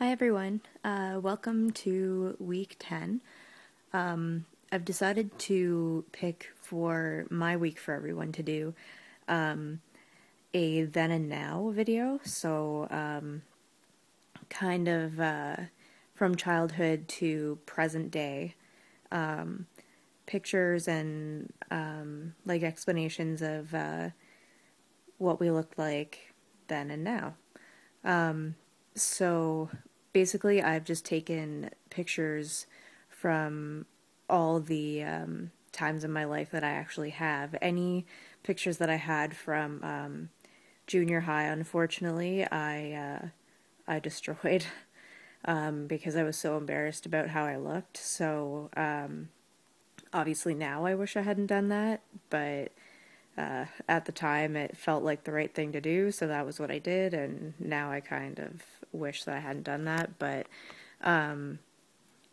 Hi everyone, welcome to week 10. I've decided to pick for my week for everyone to do a then and now video, so kind of from childhood to present day, pictures and like explanations of what we looked like then and now. So basically I've just taken pictures from all the times in my life that I actually have. Any pictures that I had from junior high, unfortunately, I destroyed because I was so embarrassed about how I looked. So obviously now I wish I hadn't done that, but at the time it felt like the right thing to do, so that was what I did, and now I kind of wish that I hadn't done that, but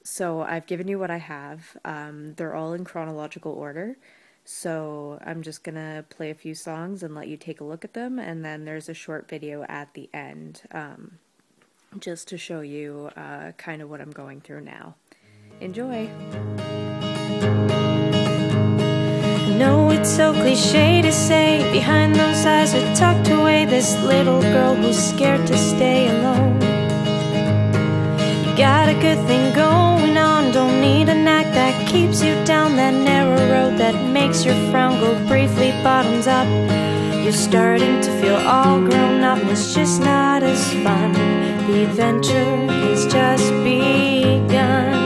so I've given you what I have. They're all in chronological order, so I'm just gonna play a few songs and let you take a look at them, and then there's a short video at the end, just to show you kind of what I'm going through now. Enjoy! I know it's so cliche to say, behind those eyes are tucked away this little girl who's scared to stay alone. You got a good thing going on, don't need a knack that keeps you down that narrow road that makes your frown go briefly bottoms up. You're starting to feel all grown up and it's just not as fun. The adventure has just begun.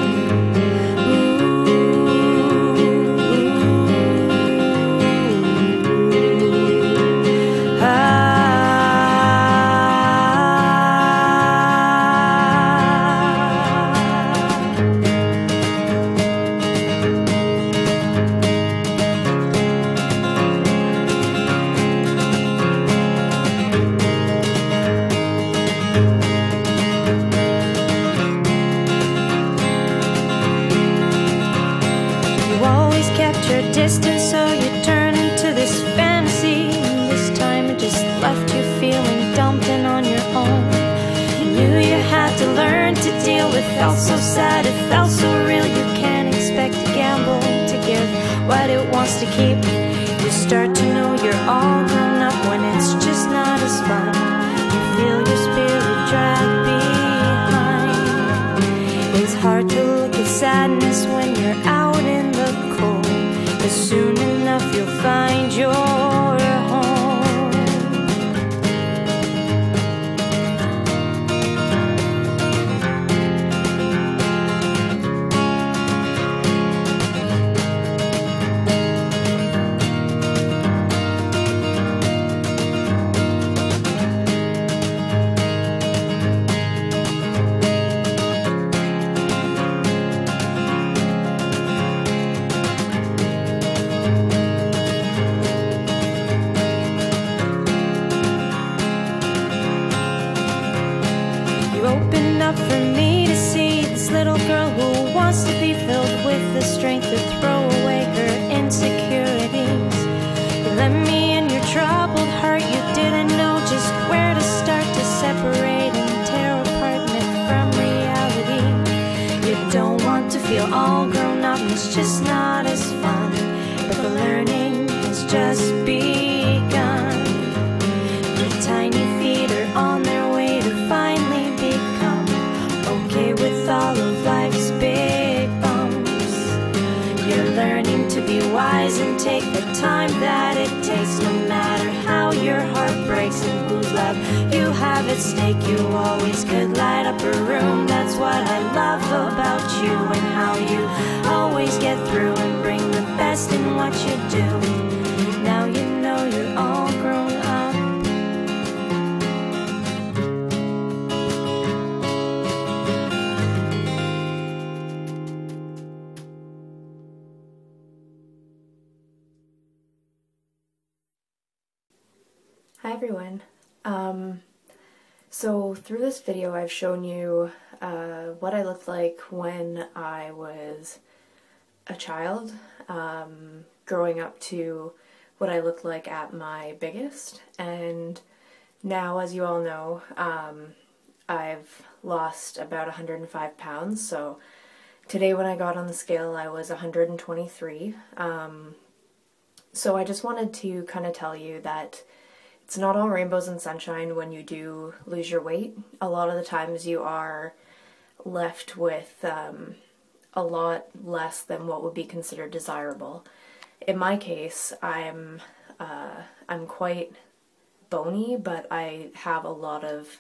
Your distance, so you turn into this fantasy, and this time it just left you feeling dumped and on your own. You knew you had to learn to deal, it felt so sad, it felt so real. You can't expect a gamble to give what it wants to keep. You start to know you're all grown up when it's just not as fun. You feel your spirit drag behind. It's hard to look at sadness when you're out in the cold. But soon enough you'll find your home. For me to see this little girl who wants to be filled with the strength to throw away her insecurities. You let me in your troubled heart, you didn't know just where to start to separate and tear apart myth from reality. You don't want to feel all grown up, it's just not as fun, but the learning has just begun. Your tiny feet are on their way to finally become okay with all of life's big bumps. You're learning to be wise and take the time that it takes. No matter how your heart breaks and whose love you have at stake, you always could light up a room. That's what I love about you, and how you always get through and bring the best in what you do. Now you know you're all grown up. Hi everyone. So through this video I've shown you what I looked like when I was a child, growing up to what I looked like at my biggest, and now, as you all know, I've lost about 105 pounds, so today when I got on the scale I was 123. So I just wanted to kind of tell you that it's not all rainbows and sunshine when you do lose your weight. A lot of the times you are left with a lot less than what would be considered desirable. In my case, I'm quite bony, but I have a lot of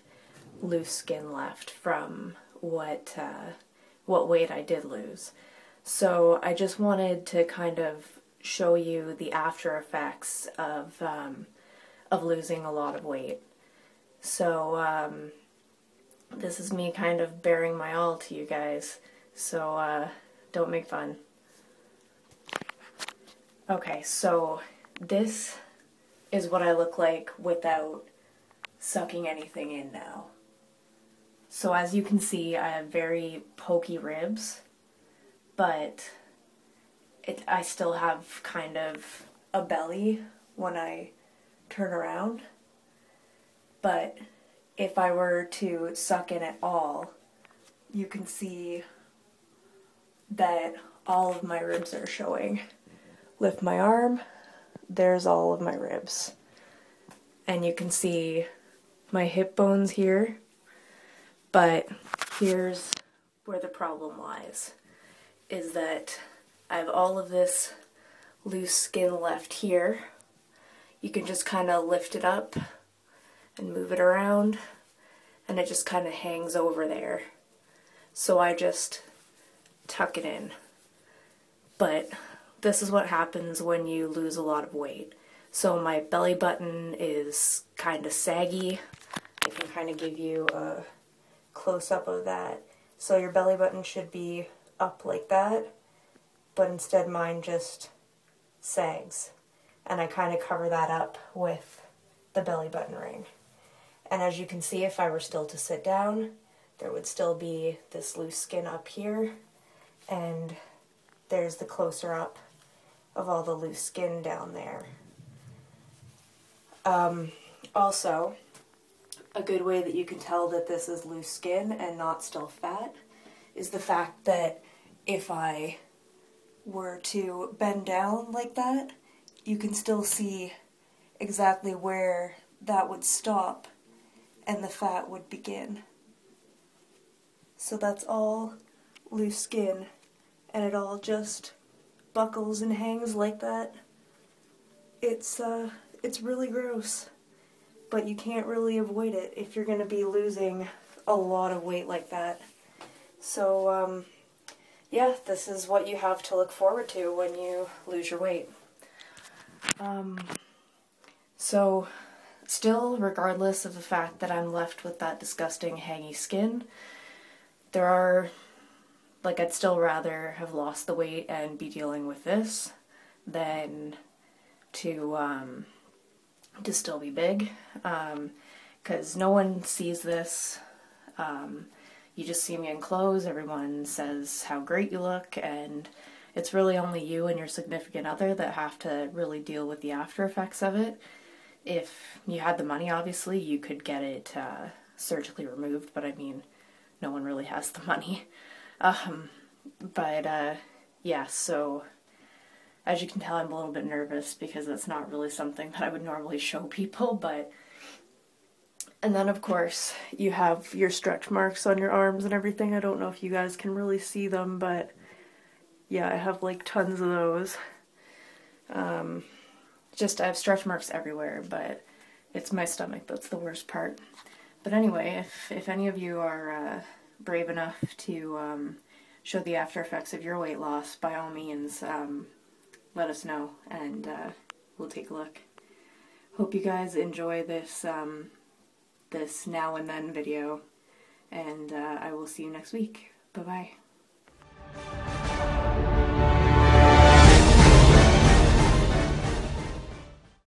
loose skin left from what weight I did lose. So I just wanted to kind of show you the after effects of losing a lot of weight. So this is me kind of bearing my all to you guys, so don't make fun. Okay, so this is what I look like without sucking anything in now. So as you can see, I have very pokey ribs, but I still have kind of a belly when I turn around. But if I were to suck in at all, you can see that all of my ribs are showing. Lift my arm, there's all of my ribs. And you can see my hip bones here, but here's where the problem lies, is that I have all of this loose skin left here. You can just kind of lift it up and move it around, and it just kind of hangs over there. So I just tuck it in. But this is what happens when you lose a lot of weight. So my belly button is kind of saggy. I can kind of give you a close-up of that. So your belly button should be up like that, but instead mine just sags. And I kind of cover that up with the belly button ring. And as you can see, if I were still to sit down, there would still be this loose skin up here, and there's the closer up of all the loose skin down there. Also, a good way that you can tell that this is loose skin and not still fat is the fact that if I were to bend down like that, you can still see exactly where that would stop and the fat would begin. So that's all loose skin, and it all just buckles and hangs like that. It's really gross, but you can't really avoid it if you're going to be losing a lot of weight like that. So yeah, this is what you have to look forward to when you lose your weight. So still, regardless of the fact that I'm left with that disgusting hangy skin, I'd still rather have lost the weight and be dealing with this than to still be big, because no one sees this. You just see me in clothes, everyone says how great you look, and it's really only you and your significant other that have to really deal with the after effects of it. If you had the money, obviously, you could get it surgically removed, but I mean, no one really has the money. Yeah, so as you can tell, I'm a little bit nervous because that's not really something that I would normally show people, but... And then, of course, you have your stretch marks on your arms and everything. I don't know if you guys can really see them, but yeah, I have like tons of those. I have stretch marks everywhere, but it's my stomach that's the worst part. But anyway, if any of you are brave enough to show the after effects of your weight loss, by all means, let us know, and we'll take a look. Hope you guys enjoy this this now and then video, and I will see you next week. Bye-bye.